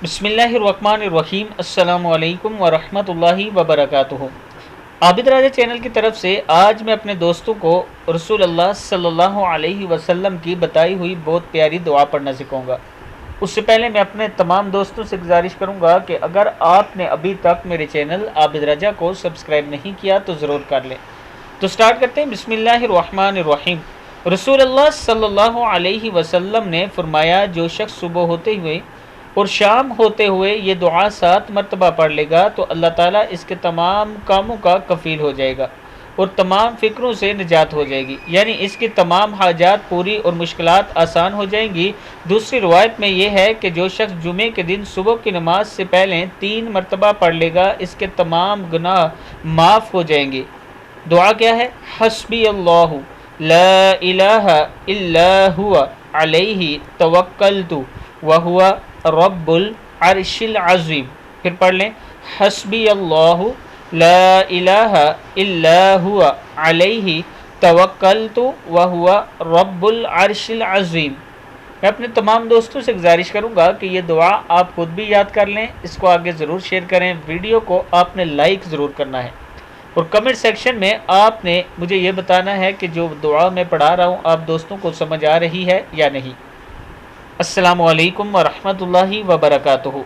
بسم اللہ الرحمن الرحیم۔ السلام علیکم ورحمۃ اللہ وبرکاتہ۔ عابد راجہ چینل کی طرف سے آج میں اپنے دوستوں کو رسول اللہ صلی اللہ علیہ وسلم کی بتائی ہوئی بہت پیاری دعا پڑھنا سکھاؤں گا۔ اس سے پہلے میں اپنے تمام دوستوں سے گزارش کروں گا کہ اگر آپ نے ابھی تک میرے چینل عابد راجہ کو سبسکرائب نہیں کیا تو ضرور کر لیں۔ تو سٹارٹ کرتے ہیں۔ بسم اللہ الرحمن الرحیم۔ رسول اللہ صلی اللہ علیہ وسلم نے فرمایا، جو شخص صبح ہوتے ہوئے اور شام ہوتے ہوئے یہ دعا 7 مرتبہ پڑھ لے گا تو اللہ تعالیٰ اس کے تمام کاموں کا کفیل ہو جائے گا اور تمام فکروں سے نجات ہو جائے گی، یعنی اس کی تمام حاجات پوری اور مشکلات آسان ہو جائیں گی۔ دوسری روایت میں یہ ہے کہ جو شخص جمعے کے دن صبح کی نماز سے پہلے 3 مرتبہ پڑھ لے گا اس کے تمام گناہ معاف ہو جائیں گے۔ دعا کیا ہے؟ حسبی اللہ لا الہ الا ہوا علیہ توکلت وہو رب العرش العظیم۔ پھر پڑھ لیں، حسبی اللہ لا الہ الا ہوا علیہ توکلت وہو رب العرش العظیم۔ میں اپنے تمام دوستوں سے گزارش کروں گا کہ یہ دعا آپ خود بھی یاد کر لیں، اس کو آگے ضرور شیئر کریں، ویڈیو کو آپ نے لائک ضرور کرنا ہے اور کمنٹ سیکشن میں آپ نے مجھے یہ بتانا ہے کہ جو دعا میں پڑھا رہا ہوں آپ دوستوں کو سمجھ آ رہی ہے یا نہیں۔ السلام علیکم ورحمۃ اللہ وبرکاتہ۔